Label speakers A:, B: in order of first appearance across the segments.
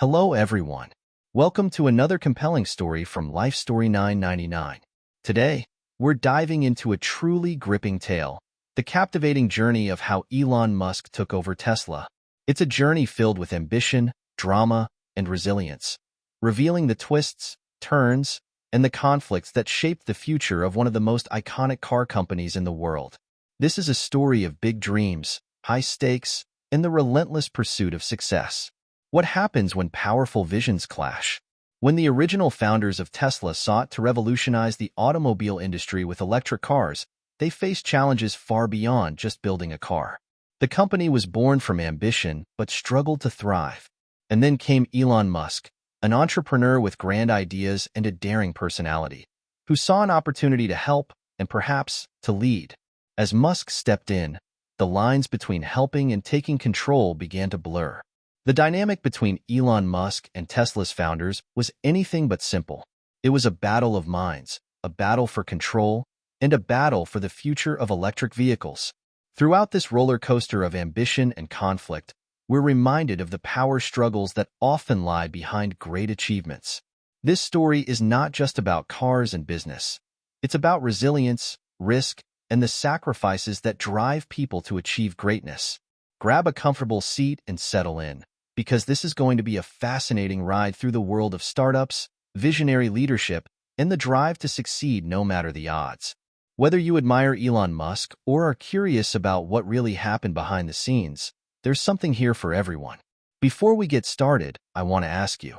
A: Hello everyone. Welcome to another compelling story from Life Story 999. Today, we're diving into a truly gripping tale, the captivating journey of how Elon Musk took over Tesla. It's a journey filled with ambition, drama, and resilience, revealing the twists, turns, and the conflicts that shaped the future of one of the most iconic car companies in the world. This is a story of big dreams, high stakes, and the relentless pursuit of success. What happens when powerful visions clash? When the original founders of Tesla sought to revolutionize the automobile industry with electric cars, they faced challenges far beyond just building a car. The company was born from ambition but struggled to thrive. And then came Elon Musk, an entrepreneur with grand ideas and a daring personality, who saw an opportunity to help and perhaps to lead. As Musk stepped in, the lines between helping and taking control began to blur. The dynamic between Elon Musk and Tesla's founders was anything but simple. It was a battle of minds, a battle for control, and a battle for the future of electric vehicles. Throughout this roller coaster of ambition and conflict, we're reminded of the power struggles that often lie behind great achievements. This story is not just about cars and business. It's about resilience, risk, and the sacrifices that drive people to achieve greatness. Grab a comfortable seat and settle in, because this is going to be a fascinating ride through the world of startups, visionary leadership, and the drive to succeed no matter the odds. Whether you admire Elon Musk or are curious about what really happened behind the scenes, there's something here for everyone. Before we get started, I want to ask you,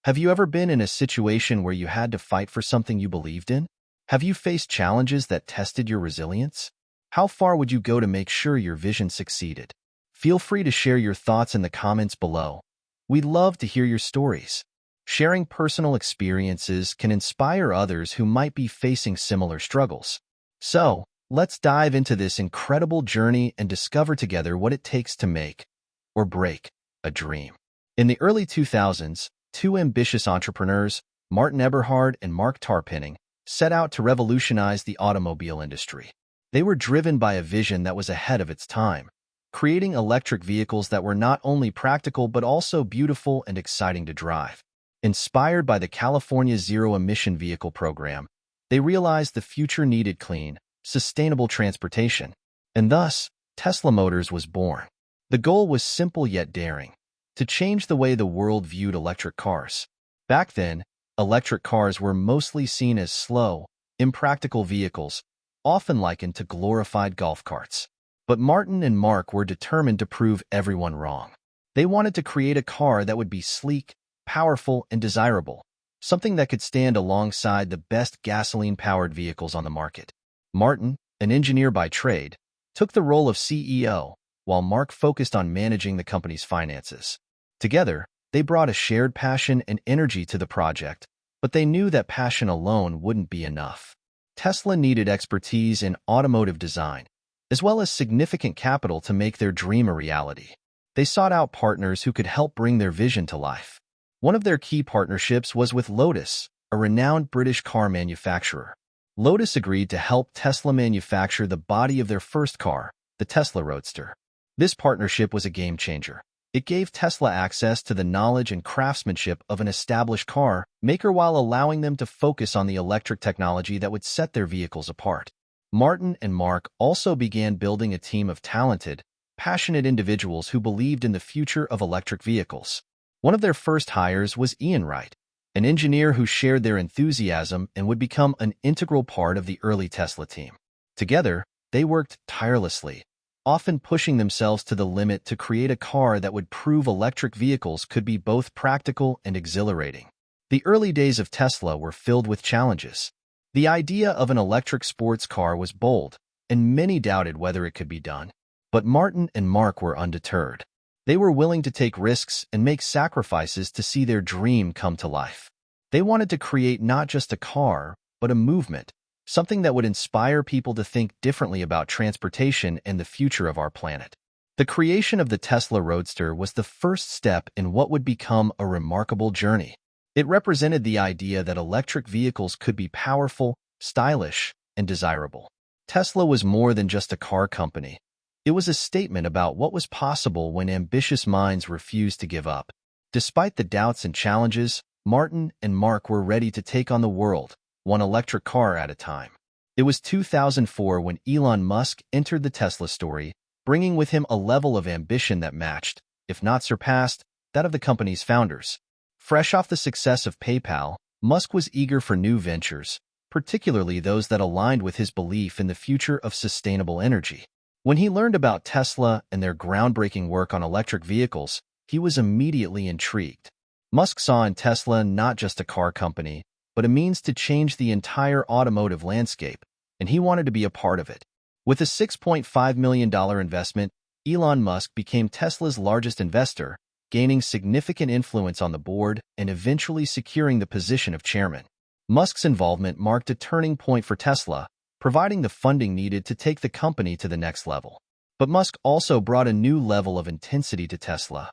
A: have you ever been in a situation where you had to fight for something you believed in? Have you faced challenges that tested your resilience? How far would you go to make sure your vision succeeded? Feel free to share your thoughts in the comments below. We'd love to hear your stories. Sharing personal experiences can inspire others who might be facing similar struggles. So, let's dive into this incredible journey and discover together what it takes to make or break a dream. In the early 2000s, two ambitious entrepreneurs, Martin Eberhard and Marc Tarpenning, set out to revolutionize the automobile industry. They were driven by a vision that was ahead of its time, creating electric vehicles that were not only practical but also beautiful and exciting to drive. Inspired by the California Zero-Emission Vehicle program, they realized the future needed clean, sustainable transportation, and thus, Tesla Motors was born. The goal was simple yet daring: to change the way the world viewed electric cars. Back then, electric cars were mostly seen as slow, impractical vehicles, often likened to glorified golf carts. But Martin and Marc were determined to prove everyone wrong. They wanted to create a car that would be sleek, powerful, and desirable, something that could stand alongside the best gasoline-powered vehicles on the market. Martin, an engineer by trade, took the role of CEO, while Marc focused on managing the company's finances. Together, they brought a shared passion and energy to the project, but they knew that passion alone wouldn't be enough. Tesla needed expertise in automotive design, as well as significant capital to make their dream a reality. They sought out partners who could help bring their vision to life. One of their key partnerships was with Lotus, a renowned British car manufacturer. Lotus agreed to help Tesla manufacture the body of their first car, the Tesla Roadster. This partnership was a game-changer. It gave Tesla access to the knowledge and craftsmanship of an established car maker while allowing them to focus on the electric technology that would set their vehicles apart. Martin and Marc also began building a team of talented, passionate individuals who believed in the future of electric vehicles. One of their first hires was Eberhard, an engineer who shared their enthusiasm and would become an integral part of the early Tesla team. Together, they worked tirelessly, often pushing themselves to the limit to create a car that would prove electric vehicles could be both practical and exhilarating. The early days of Tesla were filled with challenges. The idea of an electric sports car was bold, and many doubted whether it could be done. But Martin and Marc were undeterred. They were willing to take risks and make sacrifices to see their dream come to life. They wanted to create not just a car, but a movement, something that would inspire people to think differently about transportation and the future of our planet. The creation of the Tesla Roadster was the first step in what would become a remarkable journey. It represented the idea that electric vehicles could be powerful, stylish, and desirable. Tesla was more than just a car company. It was a statement about what was possible when ambitious minds refused to give up. Despite the doubts and challenges, Martin and Marc were ready to take on the world, one electric car at a time. It was 2004 when Elon Musk entered the Tesla story, bringing with him a level of ambition that matched, if not surpassed, that of the company's founders. Fresh off the success of PayPal, Musk was eager for new ventures, particularly those that aligned with his belief in the future of sustainable energy. When he learned about Tesla and their groundbreaking work on electric vehicles, he was immediately intrigued. Musk saw in Tesla not just a car company, but a means to change the entire automotive landscape, and he wanted to be a part of it. With a $6.5 million investment, Elon Musk became Tesla's largest investor, gaining significant influence on the board and eventually securing the position of chairman. Musk's involvement marked a turning point for Tesla, providing the funding needed to take the company to the next level. But Musk also brought a new level of intensity to Tesla,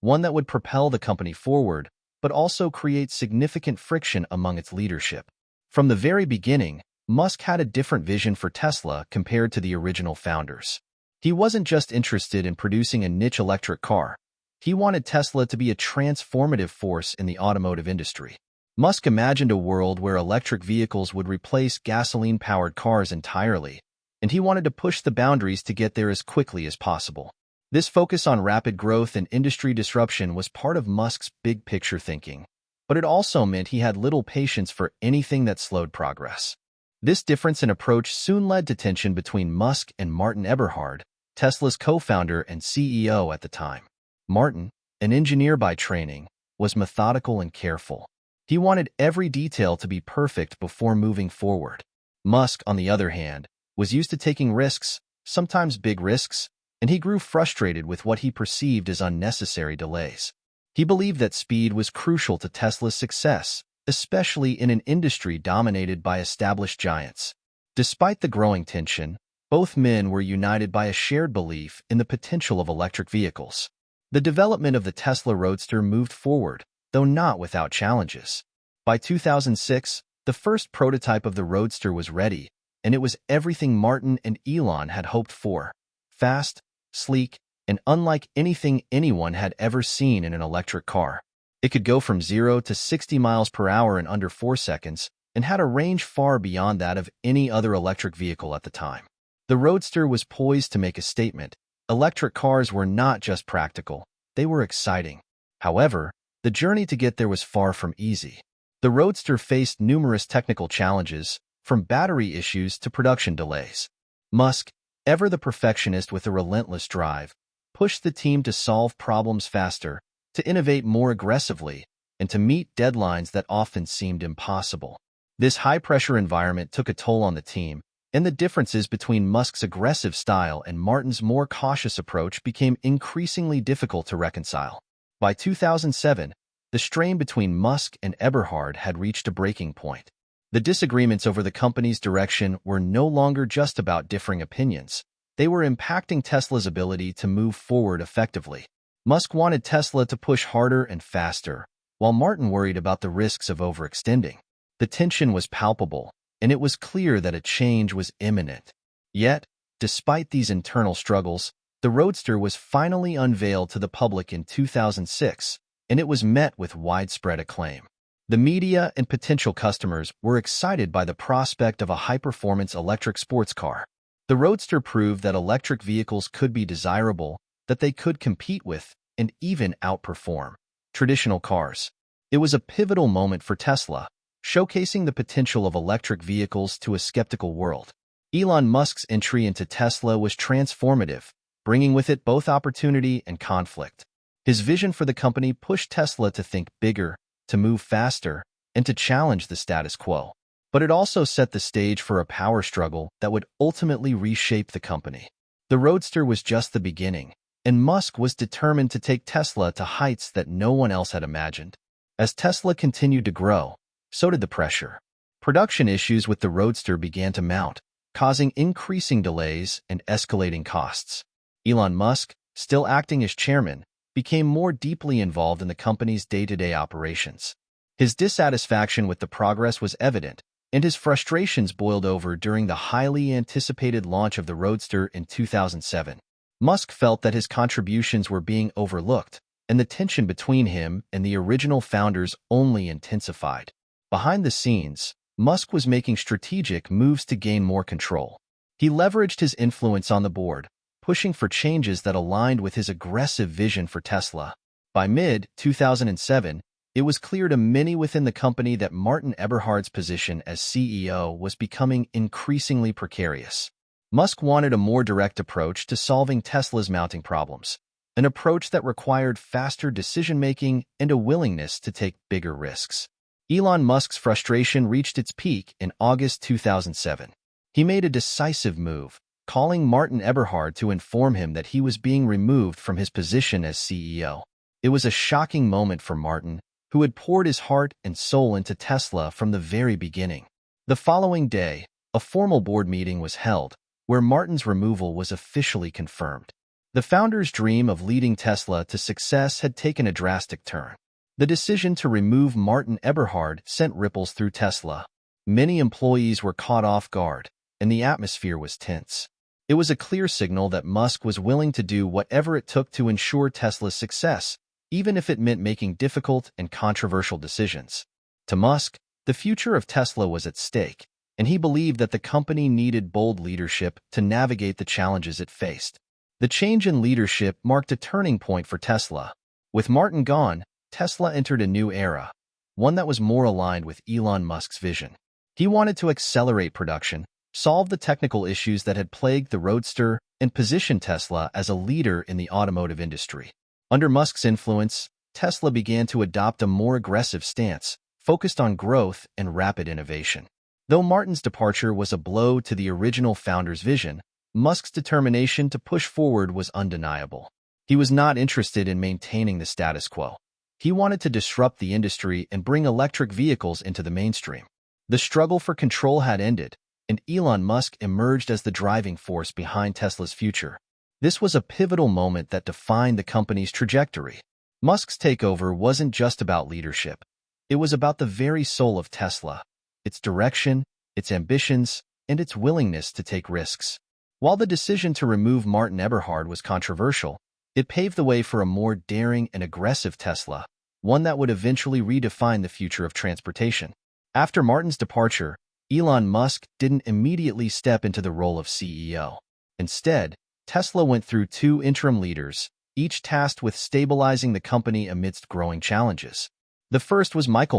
A: one that would propel the company forward, but also create significant friction among its leadership. From the very beginning, Musk had a different vision for Tesla compared to the original founders. He wasn't just interested in producing a niche electric car. He wanted Tesla to be a transformative force in the automotive industry. Musk imagined a world where electric vehicles would replace gasoline-powered cars entirely, and he wanted to push the boundaries to get there as quickly as possible. This focus on rapid growth and industry disruption was part of Musk's big-picture thinking, but it also meant he had little patience for anything that slowed progress. This difference in approach soon led to tension between Musk and Martin Eberhard, Tesla's co-founder and CEO at the time. Martin, an engineer by training, was methodical and careful. He wanted every detail to be perfect before moving forward. Musk, on the other hand, was used to taking risks, sometimes big risks, and he grew frustrated with what he perceived as unnecessary delays. He believed that speed was crucial to Tesla's success, especially in an industry dominated by established giants. Despite the growing tension, both men were united by a shared belief in the potential of electric vehicles. The development of the Tesla Roadster moved forward, though not without challenges. By 2006, the first prototype of the Roadster was ready, and it was everything Martin and Elon had hoped for: fast, sleek, and unlike anything anyone had ever seen in an electric car. It could go from 0 to 60 miles per hour in under 4 seconds and had a range far beyond that of any other electric vehicle at the time. The Roadster was poised to make a statement. Electric cars were not just practical, they were exciting. However, the journey to get there was far from easy. The Roadster faced numerous technical challenges, from battery issues to production delays. Musk, ever the perfectionist with a relentless drive, pushed the team to solve problems faster, to innovate more aggressively, and to meet deadlines that often seemed impossible. This high-pressure environment took a toll on the team, and the differences between Musk's aggressive style and Martin's more cautious approach became increasingly difficult to reconcile. By 2007, the strain between Musk and Eberhard had reached a breaking point. The disagreements over the company's direction were no longer just about differing opinions. They were impacting Tesla's ability to move forward effectively. Musk wanted Tesla to push harder and faster, while Martin worried about the risks of overextending. The tension was palpable, and it was clear that a change was imminent. Yet, despite these internal struggles, the Roadster was finally unveiled to the public in 2006, and it was met with widespread acclaim. The media and potential customers were excited by the prospect of a high-performance electric sports car. The Roadster proved that electric vehicles could be desirable, that they could compete with, and even outperform traditional cars. It was a pivotal moment for Tesla, showcasing the potential of electric vehicles to a skeptical world. Elon Musk's entry into Tesla was transformative, bringing with it both opportunity and conflict. His vision for the company pushed Tesla to think bigger, to move faster, and to challenge the status quo. But it also set the stage for a power struggle that would ultimately reshape the company. The Roadster was just the beginning, and Musk was determined to take Tesla to heights that no one else had imagined. As Tesla continued to grow, so did the pressure. Production issues with the Roadster began to mount, causing increasing delays and escalating costs. Elon Musk, still acting as chairman, became more deeply involved in the company's day-to-day operations. His dissatisfaction with the progress was evident, and his frustrations boiled over during the highly anticipated launch of the Roadster in 2007. Musk felt that his contributions were being overlooked, and the tension between him and the original founders only intensified. Behind the scenes, Musk was making strategic moves to gain more control. He leveraged his influence on the board, pushing for changes that aligned with his aggressive vision for Tesla. By mid-2007, it was clear to many within the company that Martin Eberhard's position as CEO was becoming increasingly precarious. Musk wanted a more direct approach to solving Tesla's mounting problems, an approach that required faster decision-making and a willingness to take bigger risks. Elon Musk's frustration reached its peak in August 2007. He made a decisive move, calling Martin Eberhard to inform him that he was being removed from his position as CEO. It was a shocking moment for Martin, who had poured his heart and soul into Tesla from the very beginning. The following day, a formal board meeting was held, where Martin's removal was officially confirmed. The founder's dream of leading Tesla to success had taken a drastic turn. The decision to remove Martin Eberhard sent ripples through Tesla. Many employees were caught off guard, and the atmosphere was tense. It was a clear signal that Musk was willing to do whatever it took to ensure Tesla's success, even if it meant making difficult and controversial decisions. To Musk, the future of Tesla was at stake, and he believed that the company needed bold leadership to navigate the challenges it faced. The change in leadership marked a turning point for Tesla. With Martin gone, Tesla entered a new era, one that was more aligned with Elon Musk's vision. He wanted to accelerate production, solve the technical issues that had plagued the Roadster, and position Tesla as a leader in the automotive industry. Under Musk's influence, Tesla began to adopt a more aggressive stance, focused on growth and rapid innovation. Though Martin's departure was a blow to the original founder's vision, Musk's determination to push forward was undeniable. He was not interested in maintaining the status quo. He wanted to disrupt the industry and bring electric vehicles into the mainstream. The struggle for control had ended, and Elon Musk emerged as the driving force behind Tesla's future. This was a pivotal moment that defined the company's trajectory. Musk's takeover wasn't just about leadership. It was about the very soul of Tesla, its direction, its ambitions, and its willingness to take risks. While the decision to remove Martin Eberhard was controversial, it paved the way for a more daring and aggressive Tesla, one that would eventually redefine the future of transportation. After Martin's departure, Elon Musk didn't immediately step into the role of CEO. Instead, Tesla went through two interim leaders, each tasked with stabilizing the company amidst growing challenges. The first was Marc,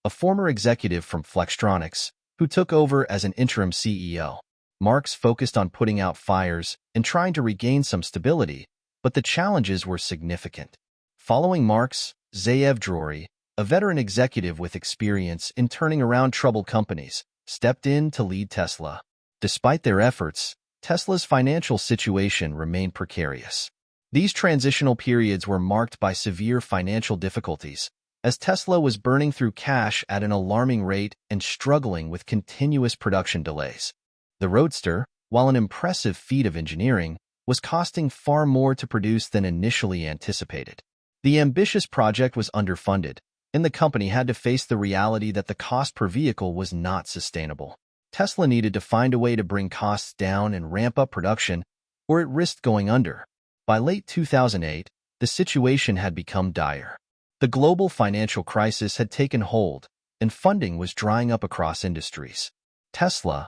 A: a former executive from Flextronics, who took over as an interim CEO. Marc focused on putting out fires and trying to regain some stability, but the challenges were significant. Following Marc, Zeev Drury, a veteran executive with experience in turning around troubled companies, stepped in to lead Tesla. Despite their efforts, Tesla's financial situation remained precarious. These transitional periods were marked by severe financial difficulties, as Tesla was burning through cash at an alarming rate and struggling with continuous production delays. The Roadster, while an impressive feat of engineering, was costing far more to produce than initially anticipated. The ambitious project was underfunded, and the company had to face the reality that the cost per vehicle was not sustainable. Tesla needed to find a way to bring costs down and ramp up production, or it risked going under. By late 2008, the situation had become dire. The global financial crisis had taken hold, and funding was drying up across industries. Tesla,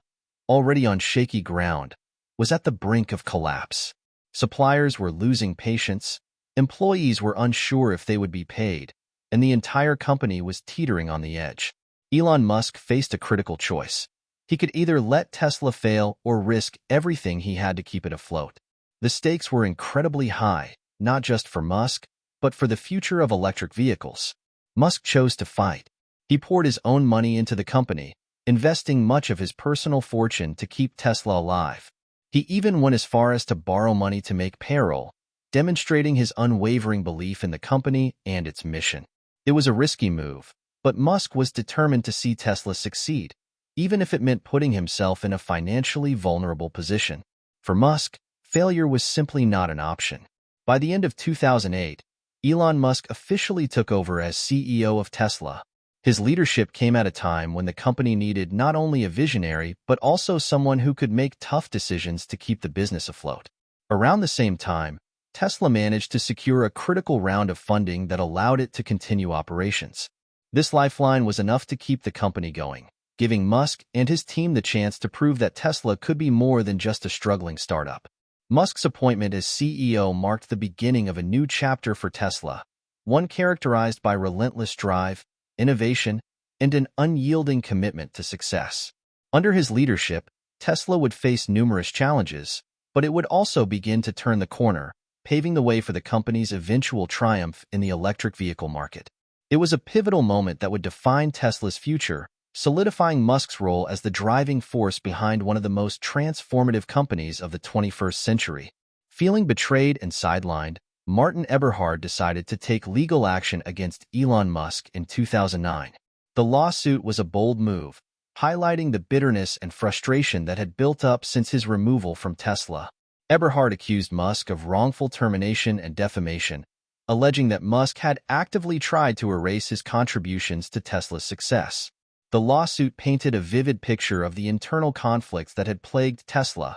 A: already on shaky ground, was at the brink of collapse. Suppliers were losing patience, employees were unsure if they would be paid, and the entire company was teetering on the edge. Elon Musk faced a critical choice. He could either let Tesla fail or risk everything he had to keep it afloat. The stakes were incredibly high, not just for Musk, but for the future of electric vehicles. Musk chose to fight. He poured his own money into the company, investing much of his personal fortune to keep Tesla alive. He even went as far as to borrow money to make payroll, demonstrating his unwavering belief in the company and its mission. It was a risky move, but Musk was determined to see Tesla succeed, even if it meant putting himself in a financially vulnerable position. For Musk, failure was simply not an option. By the end of 2008, Elon Musk officially took over as CEO of Tesla. His leadership came at a time when the company needed not only a visionary but also someone who could make tough decisions to keep the business afloat. Around the same time, Tesla managed to secure a critical round of funding that allowed it to continue operations. This lifeline was enough to keep the company going, giving Musk and his team the chance to prove that Tesla could be more than just a struggling startup. Musk's appointment as CEO marked the beginning of a new chapter for Tesla, one characterized by relentless drive, innovation, and an unyielding commitment to success. Under his leadership, Tesla would face numerous challenges, but it would also begin to turn the corner, paving the way for the company's eventual triumph in the electric vehicle market. It was a pivotal moment that would define Tesla's future, solidifying Musk's role as the driving force behind one of the most transformative companies of the 21st century. Feeling betrayed and sidelined, Martin Eberhard decided to take legal action against Elon Musk in 2009. The lawsuit was a bold move, highlighting the bitterness and frustration that had built up since his removal from Tesla. Eberhard accused Musk of wrongful termination and defamation, alleging that Musk had actively tried to erase his contributions to Tesla's success. The lawsuit painted a vivid picture of the internal conflicts that had plagued Tesla,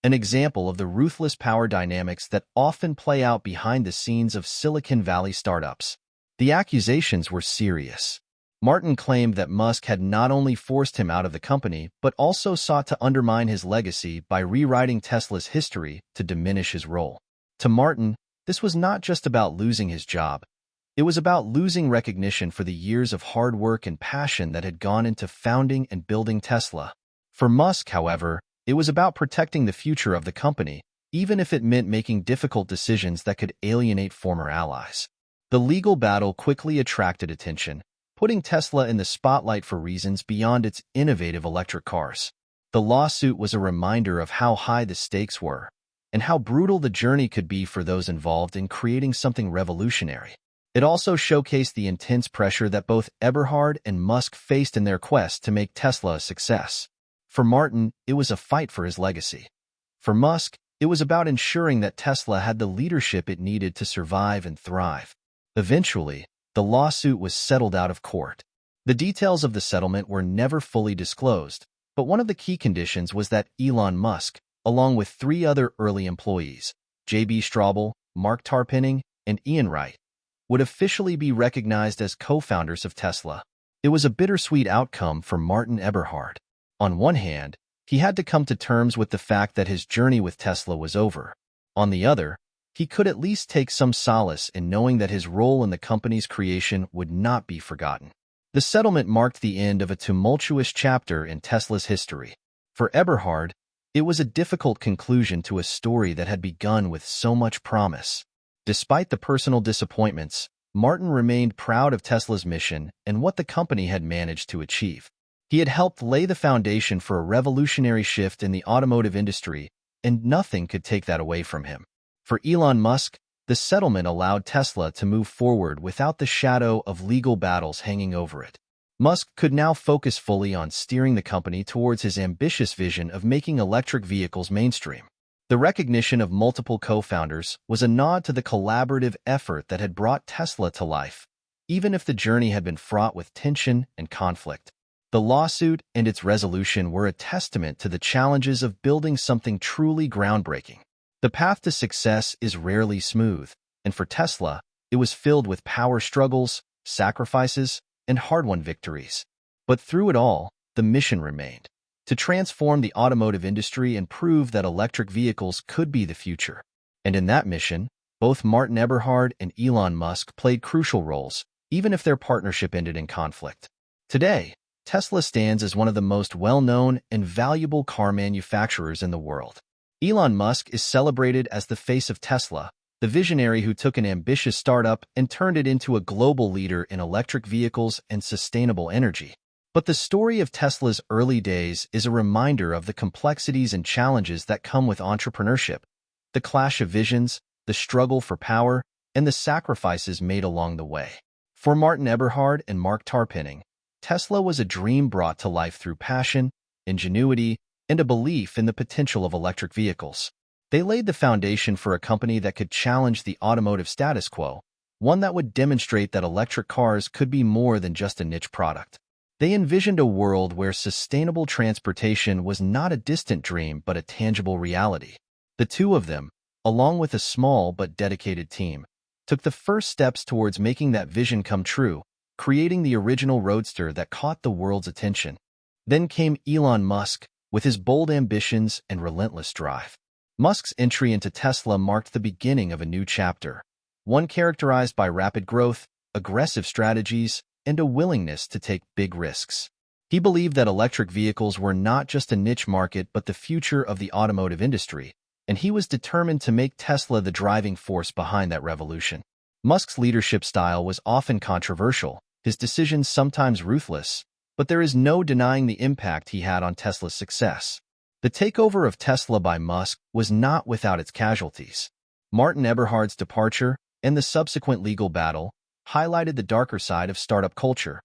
A: an example of the ruthless power dynamics that often play out behind the scenes of Silicon Valley startups. The accusations were serious. Martin claimed that Musk had not only forced him out of the company, but also sought to undermine his legacy by rewriting Tesla's history to diminish his role. To Martin, this was not just about losing his job. It was about losing recognition for the years of hard work and passion that had gone into founding and building Tesla. For Musk, however, it was about protecting the future of the company, even if it meant making difficult decisions that could alienate former allies. The legal battle quickly attracted attention, putting Tesla in the spotlight for reasons beyond its innovative electric cars. The lawsuit was a reminder of how high the stakes were, and how brutal the journey could be for those involved in creating something revolutionary. It also showcased the intense pressure that both Eberhard and Musk faced in their quest to make Tesla a success. For Martin, it was a fight for his legacy. For Musk, it was about ensuring that Tesla had the leadership it needed to survive and thrive. Eventually, the lawsuit was settled out of court. The details of the settlement were never fully disclosed, but one of the key conditions was that Elon Musk, along with 3 other early employees, J.B. Straubel, Marc Tarpenning, and Ian Wright, would officially be recognized as co-founders of Tesla. It was a bittersweet outcome for Martin Eberhard. On one hand, he had to come to terms with the fact that his journey with Tesla was over. On the other, he could at least take some solace in knowing that his role in the company's creation would not be forgotten. The settlement marked the end of a tumultuous chapter in Tesla's history. For Eberhard, it was a difficult conclusion to a story that had begun with so much promise. Despite the personal disappointments, Martin remained proud of Tesla's mission and what the company had managed to achieve. He had helped lay the foundation for a revolutionary shift in the automotive industry, and nothing could take that away from him. For Elon Musk, the settlement allowed Tesla to move forward without the shadow of legal battles hanging over it. Musk could now focus fully on steering the company towards his ambitious vision of making electric vehicles mainstream. The recognition of multiple co-founders was a nod to the collaborative effort that had brought Tesla to life, even if the journey had been fraught with tension and conflict. The lawsuit and its resolution were a testament to the challenges of building something truly groundbreaking. The path to success is rarely smooth, and for Tesla, it was filled with power struggles, sacrifices, and hard-won victories. But through it all, the mission remained: to transform the automotive industry and prove that electric vehicles could be the future. And in that mission, both Martin Eberhard and Elon Musk played crucial roles, even if their partnership ended in conflict. Today, Tesla stands as one of the most well-known and valuable car manufacturers in the world. Elon Musk is celebrated as the face of Tesla, the visionary who took an ambitious startup and turned it into a global leader in electric vehicles and sustainable energy. But the story of Tesla's early days is a reminder of the complexities and challenges that come with entrepreneurship, the clash of visions, the struggle for power, and the sacrifices made along the way. For Martin Eberhard and Marc Tarpenning, Tesla was a dream brought to life through passion, ingenuity, and a belief in the potential of electric vehicles. They laid the foundation for a company that could challenge the automotive status quo, one that would demonstrate that electric cars could be more than just a niche product. They envisioned a world where sustainable transportation was not a distant dream but a tangible reality. The two of them, along with a small but dedicated team, took the first steps towards making that vision come true, creating the original roadster that caught the world's attention. Then came Elon Musk, with his bold ambitions and relentless drive. Musk's entry into Tesla marked the beginning of a new chapter, one characterized by rapid growth, aggressive strategies, and a willingness to take big risks. He believed that electric vehicles were not just a niche market but the future of the automotive industry, and he was determined to make Tesla the driving force behind that revolution. Musk's leadership style was often controversial, his decisions sometimes ruthless, but there is no denying the impact he had on Tesla's success. The takeover of Tesla by Musk was not without its casualties. Martin Eberhard's departure and the subsequent legal battle highlighted the darker side of startup culture,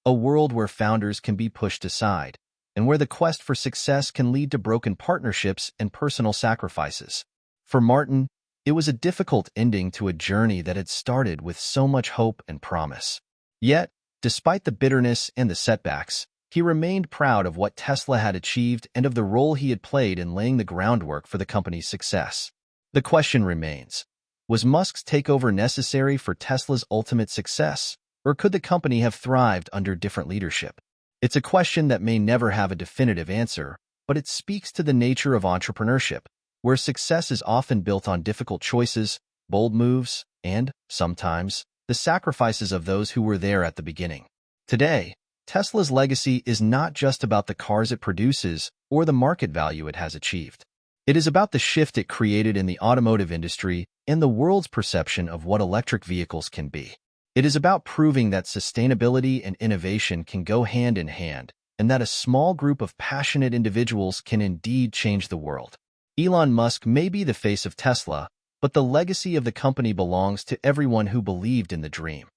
A: a world where founders can be pushed aside, and where the quest for success can lead to broken partnerships and personal sacrifices. For Martin, it was a difficult ending to a journey that had started with so much hope and promise. Yet, despite the bitterness and the setbacks, he remained proud of what Tesla had achieved and of the role he had played in laying the groundwork for the company's success. The question remains, was Musk's takeover necessary for Tesla's ultimate success, or could the company have thrived under different leadership? It's a question that may never have a definitive answer, but it speaks to the nature of entrepreneurship, where success is often built on difficult choices, bold moves, and, sometimes, the sacrifices of those who were there at the beginning. Today, Tesla's legacy is not just about the cars it produces or the market value it has achieved. It is about the shift it created in the automotive industry and the world's perception of what electric vehicles can be. It is about proving that sustainability and innovation can go hand in hand, and that a small group of passionate individuals can indeed change the world. Elon Musk may be the face of Tesla, but the legacy of the company belongs to everyone who believed in the dream.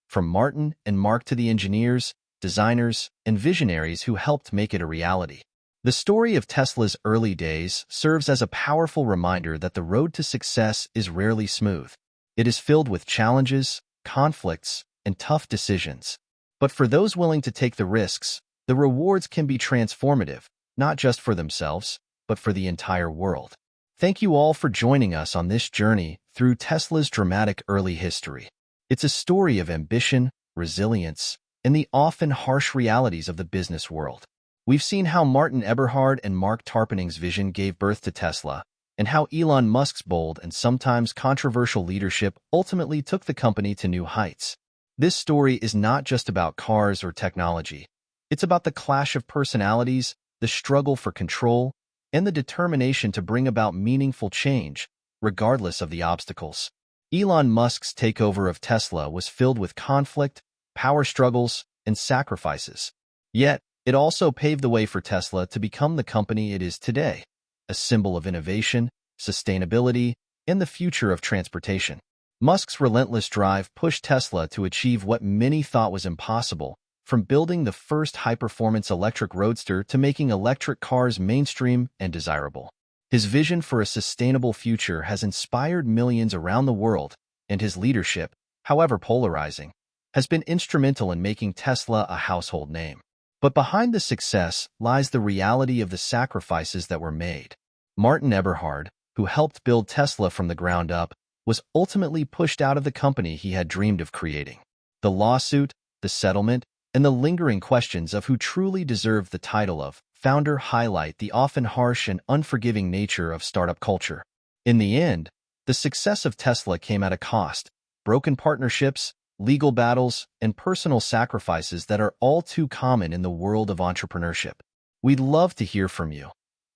A: From Martin and Marc to the engineers, designers, and visionaries who helped make it a reality. The story of Tesla's early days serves as a powerful reminder that the road to success is rarely smooth. It is filled with challenges, conflicts, and tough decisions. But for those willing to take the risks, the rewards can be transformative, not just for themselves, but for the entire world. Thank you all for joining us on this journey through Tesla's dramatic early history. It's a story of ambition, resilience, and the often harsh realities of the business world. We've seen how Martin Eberhard and Marc Tarpenning's vision gave birth to Tesla, and how Elon Musk's bold and sometimes controversial leadership ultimately took the company to new heights. This story is not just about cars or technology. It's about the clash of personalities, the struggle for control, and the determination to bring about meaningful change, regardless of the obstacles. Elon Musk's takeover of Tesla was filled with conflict, power struggles, and sacrifices. Yet, it also paved the way for Tesla to become the company it is today, a symbol of innovation, sustainability, and the future of transportation. Musk's relentless drive pushed Tesla to achieve what many thought was impossible, from building the first high-performance electric roadster to making electric cars mainstream and desirable. His vision for a sustainable future has inspired millions around the world, and his leadership, however polarizing, has been instrumental in making Tesla a household name. But behind the success lies the reality of the sacrifices that were made. Martin Eberhard, who helped build Tesla from the ground up, was ultimately pushed out of the company he had dreamed of creating. The lawsuit, the settlement, and the lingering questions of who truly deserved the title of founder highlight the often harsh and unforgiving nature of startup culture. In the end, the success of Tesla came at a cost: broken partnerships, legal battles, and personal sacrifices that are all too common in the world of entrepreneurship. We'd love to hear from you.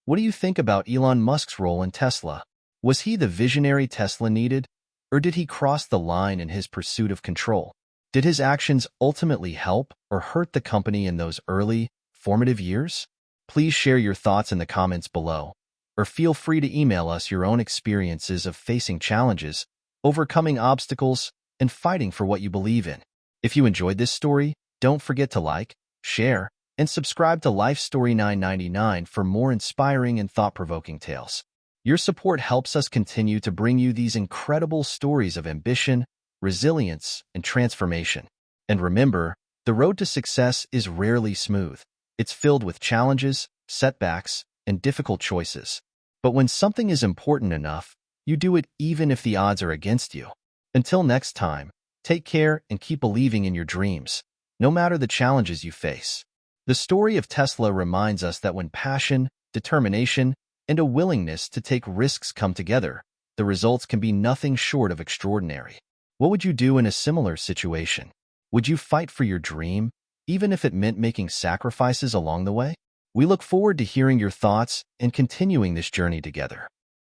A: What do you think about Elon Musk's role in Tesla? Was he the visionary Tesla needed, or did he cross the line in his pursuit of control? Did his actions ultimately help or hurt the company in those early, formative years? Please share your thoughts in the comments below, or feel free to email us your own experiences of facing challenges, overcoming obstacles, and fighting for what you believe in. If you enjoyed this story, don't forget to like, share, and subscribe to Life Story 999 for more inspiring and thought-provoking tales. Your support helps us continue to bring you these incredible stories of ambition, resilience, and transformation. And remember, the road to success is rarely smooth. It's filled with challenges, setbacks, and difficult choices. But when something is important enough, You do it even if the odds are against you. Until next time, take care and keep believing in your dreams, no matter the challenges you face. The story of Tesla reminds us that when passion, determination, and a willingness to take risks come together, the results can be nothing short of extraordinary. What would you do in a similar situation? Would you fight for your dream, even if it meant making sacrifices along the way? We look forward to hearing your thoughts and continuing this journey together.